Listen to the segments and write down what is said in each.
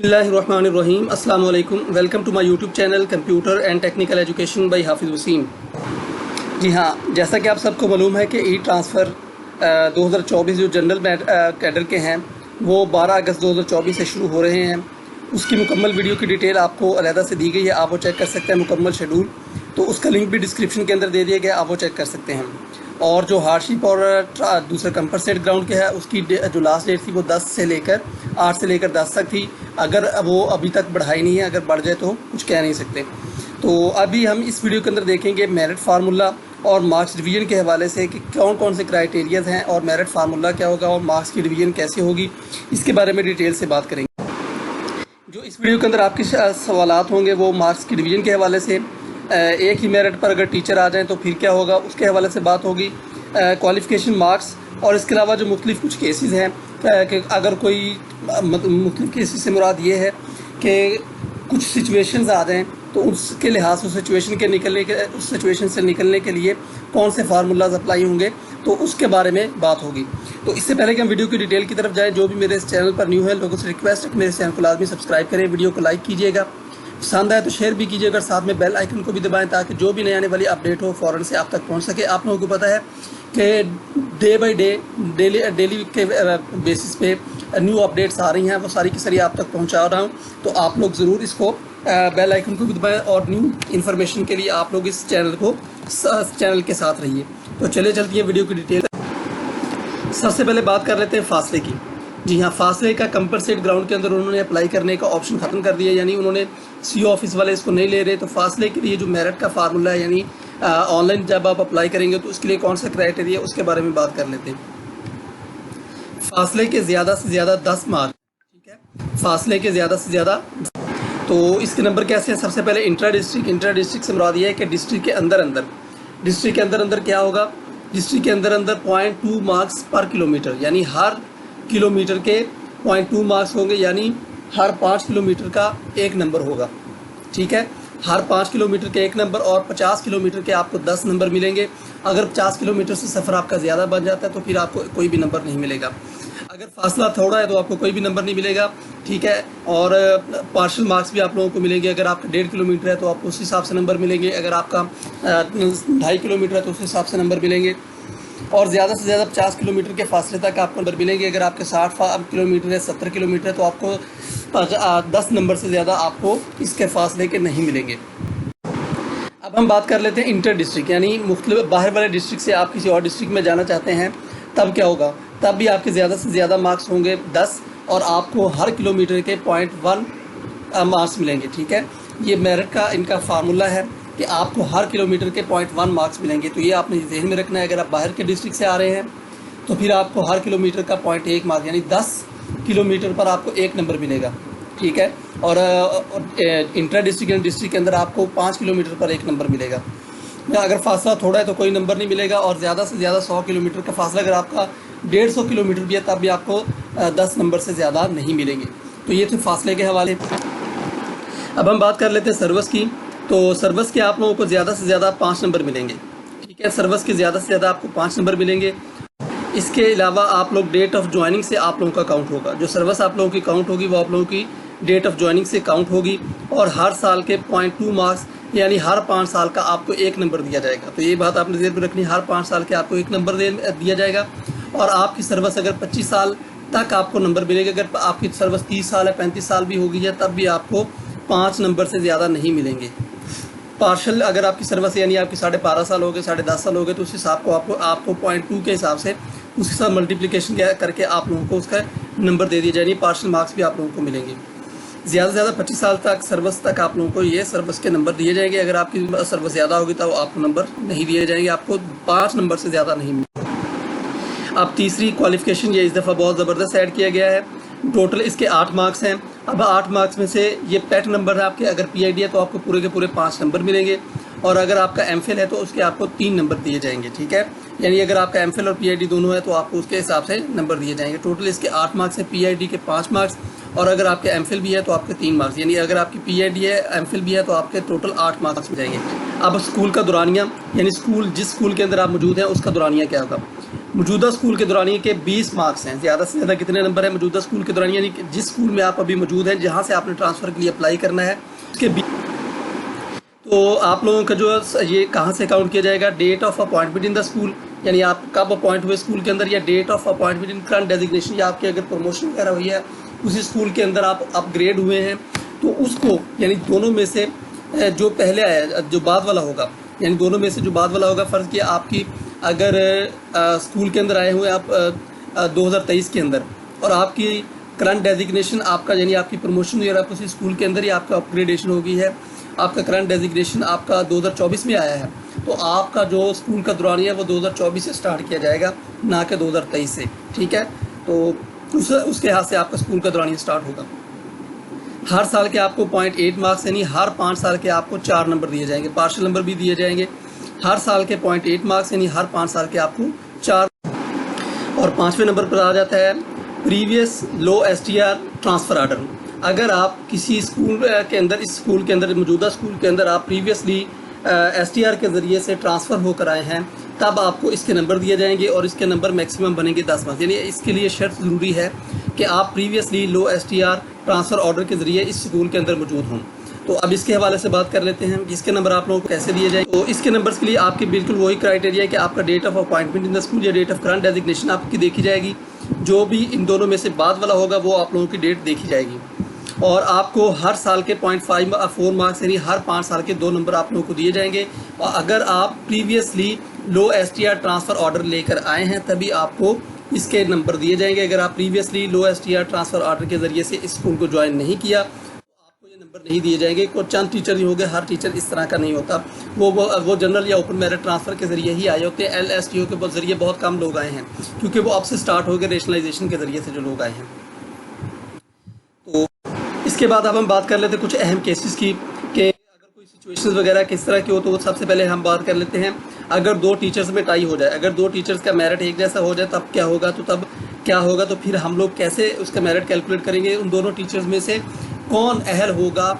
बिस्मिल्लाहिर्रहमानिर्रहीम अस्सलाम वालेकुम। Welcome to my YouTube channel computer and technical education by Hafiz Waseem. जी हाँ, जैसा कि आप सबको मालूम है कि ई ट्रांसफ़र 2024 जो जनरल कैडर के हैं वो 12 अगस्त 2024 से शुरू हो रहे हैं। उसकी मुकम्मल वीडियो की डिटेल आपको अलहदा से दी गई है, आप वो चेक कर सकते हैं मुकम्मल शेड्यूल। तो उसका लिंक भी डिस्क्रिप्शन के अंदर दे दिया गया, आप वो चेक कर सकते हैं। और जो हार्डशिप और दूसरा कंपनसेट ग्राउंड के है उसकी जो लास्ट डेट थी वो 8 से लेकर 10 तक थी। अगर वो अभी तक बढ़ाई नहीं है, अगर बढ़ जाए तो कुछ कह नहीं सकते। तो अभी हम इस वीडियो के अंदर देखेंगे मेरिट फार्मूला और मार्क्स डिवीजन के हवाले से कि कौन कौन से क्राइटेरियाज हैं और मेरिट फार्मूला क्या होगा और मार्क्स की डिवीजन कैसे होगी, इसके बारे में डिटेल से बात करेंगे। जो इस वीडियो के अंदर आपके सवालात होंगे वो मार्क्स की डिवीजन के हवाले से, एक ही मेरिट पर अगर टीचर आ जाएँ तो फिर क्या होगा उसके हवाले से बात होगी, क्वालिफ़िकेशन मार्क्स, और इसके अलावा जो मुख्तलिफ कुछ केसेस हैं कि अगर कोई मुख्तलिफ केसेस से मुराद ये है कि कुछ सिचुएशंस आ जाएँ तो उसके लिहाज से उस सिचुएशन से निकलने के लिए कौन से फार्मूलाज अप्लाई होंगे, तो उसके बारे में बात होगी। तो इससे पहले कि हम वीडियो की डिटेल की तरफ जाएँ, जो भी मेरे इस चैनल पर न्यू है लोगों से रिक्वेस्ट है कि मेरे चैनल को लाजमी सब्सक्राइब करें, वीडियो को लाइक कीजिएगा, पसंद आए तो शेयर भी कीजिएगा, साथ में बेल आइकन को भी दबाएं ताकि जो भी नई आने वाली अपडेट हो फ़ौरन से आप तक पहुंच सके। आप लोगों को पता है कि डे बाई डे डेली के बेसिस पे न्यू अपडेट्स आ रही हैं, वो सारी की सारी आप तक पहुंचा रहा हूं। तो आप लोग ज़रूर इसको बेल आइकन को भी दबाएं और न्यू इन्फॉर्मेशन के लिए आप लोग इस चैनल के साथ रहिए। तो चलिए चलती है वीडियो की डिटेल। सबसे पहले बात कर लेते हैं फासले की। जी हाँ, फासले का कंपनसेट ग्राउंड के अंदर उन्होंने अप्लाई करने का ऑप्शन ख़त्म कर दिया, यानी उन्होंने सीओ ऑफिस वाले इसको नहीं ले रहे। तो फासले के लिए जो मेरिट का फार्मूला है, यानी ऑनलाइन जब आप अप्लाई करेंगे तो उसके लिए कौन सा क्राइटेरिया उसके बारे में बात कर लेते हैं। फासले के ज़्यादा से ज़्यादा 10 मार्क, ठीक है, फासले के ज़्यादा से ज़्यादा। तो इसके नंबर कैसे हैं? सबसे पहले इंट्रा डिस्ट्रिक्ट से मुराद ये है कि डिस्ट्रिक्ट के अंदर क्या होगा, डिस्ट्रिक्ट के अंदर 0.2 मार्क्स पर किलोमीटर, यानी हर किलोमीटर के 0.2 मार्क्स होंगे, यानी हर 5 किलोमीटर का एक नंबर होगा, ठीक है, हर 5 किलोमीटर के एक नंबर, और 50 किलोमीटर के आपको 10 नंबर मिलेंगे। अगर 50 किलोमीटर से सफ़र आपका ज़्यादा बन जाता है तो फिर आपको कोई भी नंबर नहीं मिलेगा। अगर फासला थोड़ा है तो आपको कोई भी नंबर नहीं मिलेगा, ठीक है। और पार्शल मार्क्स भी आप लोगों को मिलेंगे। अगर आपका 1.5 किलोमीटर है तो आपको उस हिसाब से नंबर मिलेंगे, अगर आपका 2.5 किलोमीटर है तो उस हिसाब से नंबर मिलेंगे, और ज़्यादा से ज़्यादा 50 किलोमीटर के फासले तक आपको नंबर मिलेंगे। अगर आपके 60 किलोमीटर है, 70 किलोमीटर है तो आपको 10 नंबर से ज़्यादा आपको इसके फासले के नहीं मिलेंगे। अब हम बात कर लेते हैं इंटर डिस्ट्रिक्ट, यानी मुख्तलिफ बाहर वाले डिस्ट्रिक्ट से आप किसी और डिस्ट्रिक्ट में जाना चाहते हैं, तब क्या होगा, तब भी आपके ज़्यादा से ज़्यादा मार्क्स होंगे 10, और आपको हर किलोमीटर के 0.1 मार्क्स मिलेंगे, ठीक है। ये मेरिट का इनका फार्मूला है कि आपको हर किलोमीटर के 0.1 मार्क्स मिलेंगे। तो ये आपने जहन में रखना है। अगर आप बाहर के डिस्ट्रिक्ट से आ रहे हैं तो फिर आपको हर किलोमीटर का 0.1 मार्क्स, यानी 10 किलोमीटर पर आपको एक नंबर मिलेगा, ठीक है। और इंटर डिस्ट्रिक्ट के अंदर आपको 5 किलोमीटर पर एक नंबर मिलेगा। अगर फासला थोड़ा है तो कोई नंबर नहीं मिलेगा, और ज़्यादा से ज़्यादा 100 किलोमीटर का फासला अगर आपका 150 किलोमीटर भी है तब भी आपको 10 नंबर से ज़्यादा नहीं मिलेंगे। तो ये थे फासले के हवाले। अब हम बात कर लेते हैं सर्विस की। तो सर्विस के आप लोगों को ज़्यादा से ज़्यादा 5 नंबर मिलेंगे, ठीक है। सर्विस के ज़्यादा से ज़्यादा आपको 5 नंबर मिलेंगे। इसके अलावा आप लोग डेट ऑफ ज्वाइनिंग से आप लोगों का काउंट होगा। जो सर्विस आप लोगों की काउंट होगी वो आप लोगों की डेट ऑफ ज्वाइनिंग से काउंट होगी, और हर साल के 0.2 मार्क्स, यानी हर 5 साल का आपको एक नंबर दिया जाएगा। तो ये बात आपने ज़हन में रखनी, हर 5 साल के आपको एक नंबर दिया जाएगा। और आपकी सर्विस अगर 25 साल तक आपको नंबर मिलेगा, अगर आपकी सर्विस 30 साल है, 35 साल भी हो गई है, तब भी आपको 5 नंबर से ज़्यादा नहीं मिलेंगे। पार्शल अगर आपकी सर्विस यानी आपकी 12.5 साल हो गए, 10.5 साल हो गए, तो उस हिसाब को आपको 0.2 के हिसाब से उसके साथ मल्टीप्लिकेशन करके आप लोगों को उसका नंबर दे दिया जाएगी। पार्शल मार्क्स भी आप लोगों को मिलेंगे। ज़्यादा से ज़्यादा 25 साल तक सर्विस तक आप लोगों को ये सर्विस के नंबर दिए जाएंगे। अगर आपकी सर्विस ज़्यादा होगी तो आपको नंबर नहीं दिए जाएंगे, आपको 5 नंबर से ज़्यादा नहीं मिलेंगे। अब तीसरी क्वालिफ़िकेशन ये इस दफ़ा बहुत ज़बरदस्त ऐड किया गया है। टोटल इसके 8 मार्क्स हैं। अब 8 मार्क्स में से ये पेट नंबर है आपके, अगर पीआईडी है तो आपको पूरे के पूरे 5 नंबर मिलेंगे, और अगर आपका एमफिल है तो उसके आपको 3 नंबर दिए जाएंगे, ठीक है। यानी अगर आपका एमफिल और पीआईडी दोनों है तो आपको उसके हिसाब से नंबर दिए जाएंगे। टोटल इसके 8 मार्क्स है, पीआईडी के 5 मार्क्स, और अगर आपके एमफिल भी है तो आपके 3 मार्क्स, यानी अगर आपकी पीआईडी है, एमफिल भी है, तो आपके टोटल 8 मार्क्स मिल जाएंगे। अब स्कूल का दौरानिया, यानी जिस स्कूल के अंदर आप मौजूद हैं उसका दौरानिया क्या होगा। मौजूदा स्कूल के दौरानिए के 20 मार्क्स हैं। ज़्यादा से ज़्यादा कितने नंबर है मौजूदा स्कूल के दौरानिए, यानी कि जिस स्कूल में आप अभी मौजूद हैं, जहाँ से आपने ट्रांसफ़र के लिए अप्लाई करना है, उसके तो आप लोगों का जो ये कहाँ से काउंट किया जाएगा, date of appointment in the school, यानी आप कब अपॉइंट हुए स्कूल के अंदर, या date of appointment in current designation, या आपके अगर प्रमोशन वगैरह हुई है उसी स्कूल के अंदर आप अपग्रेड हुए हैं, तो उसको यानी दोनों में से जो पहले आया जो बाद वाला होगा, यानी दोनों में से जो बाद वाला होगा, फ़र्ज़ किया आपकी अगर स्कूल के अंदर आए हुए आप 2023 के अंदर, और आपकी करंट डेजिग्नेशन आपका यानी आपकी प्रमोशन हुई और आप उसी स्कूल के अंदर ही आपका अपग्रेडेशन हो गई है, आपका करंट डेजिग्नेशन आपका 2024 में आया है, तो आपका जो स्कूल का दौरानिया है वो 2024 से स्टार्ट किया जाएगा, ना कि 2023 से। ठीक है, तो उसके हाथ से आपका स्कूल का दौरानिया स्टार्ट होगा। हर साल के आपको 0.8 मार्क्स यानी हर 5 साल के आपको 4 नंबर दिए जाएंगे, पार्शियल नंबर भी दिए जाएंगे। हर साल के 0.8 मार्क्स यानी हर 5 साल के आपको 4। और 5वें नंबर पर आ जाता है प्रीवियस लो STR ट्रांसफ़र आर्डर। अगर आप किसी स्कूल के अंदर, इस स्कूल के अंदर, मौजूदा स्कूल के अंदर आप प्रीवियसली STR के ज़रिए से ट्रांसफ़र होकर आए हैं, तब आपको इसके नंबर दिए जाएंगे और इसके नंबर मैक्सिमम बनेंगे 10 मार्क्स। यानी इसके लिए शर्त ज़रूरी है कि आप प्रीवियसली लो STR ट्रांसफ़र ऑर्डर के ज़रिए इस स्कूल के अंदर मौजूद हों। तो अब इसके हवाले से बात कर लेते हैं कि इसके नंबर आप लोगों को कैसे दिए जाएंगे। तो इसके नंबर्स के लिए आपके बिल्कुल वही क्राइटेरिया है कि आपका date of appointment in the school या डेट ऑफ करंट डेजिग्नेशन आपकी देखी जाएगी। जो भी इन दोनों में से बाद वाला होगा वो आप लोगों की डेट देखी जाएगी। और आपको हर साल के 0.4 मार्क्स यानी हर 5 साल के 2 नंबर आप लोगों को दिए जाएंगे। और अगर आप प्रीवियसली लो STR ट्रांसफ़र ऑर्डर लेकर आए हैं तभी आपको इसके नंबर दिए जाएंगे। अगर आप प्रीवियसली लो STR ट्रांसफ़र ऑर्डर के ज़रिए से इस स्कूल को ज्वाइन नहीं किया तो आपको ये नंबर नहीं दिए जाएंगे। कोई चंद टीचर ही हो गए, हर टीचर इस तरह का नहीं होता। वो जनरल या ओपन मेरिट ट्रांसफ़र के ज़रिए ही आए होते हैं। LSTO के ज़रिए बहुत कम लोग आए हैं, क्योंकि वो अब से स्टार्ट हो गए रेशनलाइजेशन के ज़रिए से जो लोग आए हैं। तो इसके बाद अब हम बात कर लेते हैं कुछ अहम केसेस की, कि अगर कोई सिचुएशंस वगैरह किस तरह की हो। तो सबसे पहले हम बात कर लेते हैं, अगर 2 टीचर्स में टाई हो जाए, अगर 2 टीचर्स का मेरिट एक जैसा हो जाए तब क्या होगा। तो फिर हम लोग कैसे उसका मेरिट कैलकुलेट करेंगे, उन दोनों टीचर्स में से कौन अहल होगा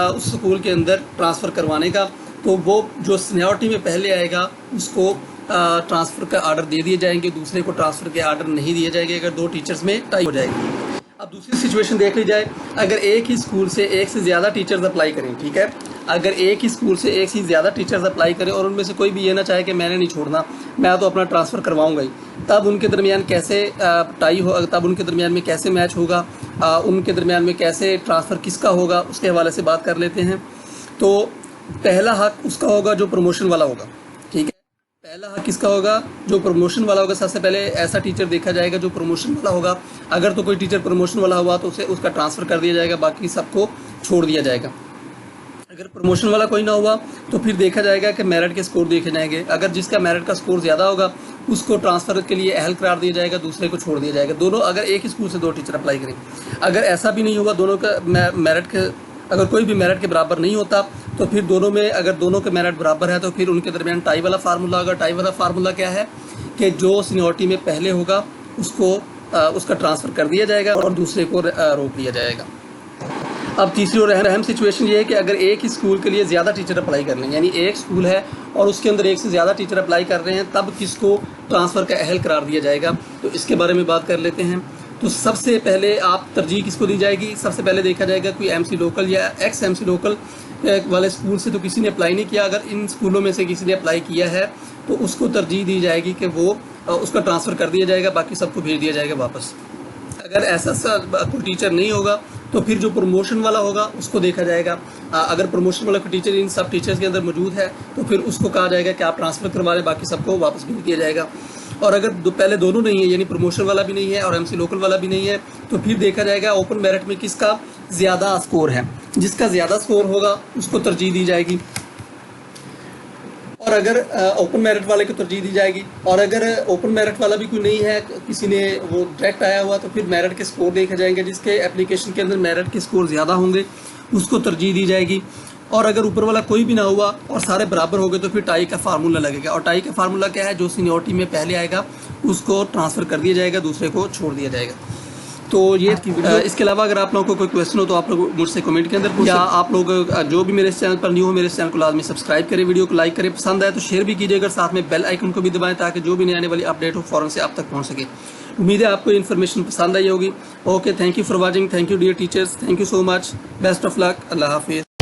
उस स्कूल के अंदर ट्रांसफ़र करवाने का। तो वो जो सीनियरिटी में पहले आएगा उसको ट्रांसफ़र का आर्डर दे दिए जाएंगे, दूसरे को ट्रांसफ़र के आर्डर नहीं दिए जाएंगे अगर 2 टीचर्स में टाई हो जाएगी। अब दूसरी सिचुएशन देख ली जाए, अगर एक ही स्कूल से एक से ज़्यादा टीचर्स अप्लाई करें। ठीक है, अगर एक ही स्कूल से एक से ज़्यादा टीचर्स अप्लाई करें और उनमें से कोई भी ये ना चाहे कि मैंने नहीं छोड़ना, मैं तो अपना ट्रांसफ़र करवाऊंगा ही, तब उनके दरमियान कैसे टाई हो, तब उनके दरमियान में कैसे मैच होगा, उनके दरमियान में कैसे ट्रांसफ़र किसका होगा, उसके हवाले से बात कर लेते हैं। तो पहला हक उसका होगा जो प्रमोशन वाला होगा। ठीक है, पहला हक किसका होगा, जो प्रमोशन वाला होगा। सबसे पहले ऐसा टीचर देखा जाएगा जो प्रमोशन वाला होगा। अगर तो कोई टीचर प्रमोशन वाला हुआ तो उसे उसका ट्रांसफ़र कर दिया जाएगा, बाकी सबको छोड़ दिया जाएगा। अगर प्रमोशन वाला कोई ना हुआ तो फिर देखा जाएगा कि मेरिट के स्कोर देखे जाएंगे। अगर जिसका मेरिट का स्कोर ज़्यादा होगा उसको ट्रांसफ़र के लिए अहल करार दिया जाएगा, दूसरे को छोड़ दिया जाएगा। दोनों अगर एक ही स्कूल से 2 टीचर अप्लाई करें, अगर ऐसा भी नहीं हुआ, दोनों का मेरिट के अगर कोई भी मेरिट के बराबर नहीं होता तो फिर दोनों में अगर दोनों के मेरिट बराबर है तो फिर उनके दरमियान टाई वाला फार्मूला होगा। टाई वाला फार्मूला क्या है कि जो सीनियरिटी में पहले होगा उसको उसका ट्रांसफ़र कर दिया जाएगा और दूसरे को रोक लिया जाएगा। अब तीसरी और अहम सिचुएशन ये है कि अगर एक ही स्कूल के लिए ज़्यादा टीचर अप्लाई कर लें, यानी एक स्कूल है और उसके अंदर एक से ज़्यादा टीचर अप्लाई कर रहे हैं, तब किसको ट्रांसफ़र का अहल करार दिया जाएगा। तो इसके बारे में बात कर लेते हैं। तो सबसे पहले आप तरजीह किसको दी जाएगी, सबसे पहले देखा जाएगा कोई MC लोकल या एक्स MC लोकल वाले स्कूल से तो किसी ने अप्लाई नहीं किया। अगर इन स्कूलों में से किसी ने अप्लाई किया है तो उसको तरजीह दी जाएगी कि वो उसका ट्रांसफ़र कर दिया जाएगा, बाकी सबको भेज दिया जाएगा वापस। अगर ऐसा कोई टीचर नहीं होगा तो फिर जो प्रमोशन वाला होगा उसको देखा जाएगा। अगर प्रमोशन वाला कोई टीचर इन सब टीचर्स के अंदर मौजूद है तो फिर उसको कहा जाएगा कि आप ट्रांसफ़र करवा लें, बाकी सबको वापस भेज दिया जाएगा। और अगर पहले दोनों नहीं है, यानी प्रमोशन वाला भी नहीं है और MC लोकल वाला भी नहीं है, तो फिर देखा जाएगा ओपन मेरिट में किसका ज़्यादा स्कोर है। जिसका ज़्यादा स्कोर होगा उसको तरजीह दी जाएगी। और अगर ओपन मेरिट वाले को तरजीह दी जाएगी। और अगर ओपन मेरिट वाला भी कोई नहीं है, किसी ने वो डायरेक्ट आया हुआ, तो फिर मेरिट के स्कोर देखे जाएंगे। जिसके एप्लीकेशन के अंदर मेरिट के स्कोर ज़्यादा होंगे उसको तरजीह दी जाएगी। और अगर ऊपर वाला कोई भी ना हुआ और सारे बराबर हो गए तो फिर टाई का फार्मूला लगेगा। और टाई का फार्मूला क्या है, जो सीनियरिटी में पहले आएगा उसको ट्रांसफ़र कर दिया जाएगा, दूसरे को छोड़ दिया जाएगा। तो ये इसके अलावा अगर आप लोगों को कोई क्वेश्चन हो तो आप लोग मुझसे कमेंट के अंदर पूछें, या आप लोग जो भी मेरे इस चैनल पर न्यू हो मेरे इस चैनल को लाजमी सब्सक्राइब करें, वीडियो को लाइक करें, पसंद आए तो शेयर भी कीजिएगा, साथ में बेल आइकन को भी दबाएं ताकि जो भी नई आने वाली अपडेट हो फ़ौरन से आप तक पहुंच सके। उम्मीद है आपको इन्फॉर्मेशन पसंद आई होगी। Okay, thank you for watching, thank you dear teachers, thank you so much, best of luck, अल्लाह हाफिज़।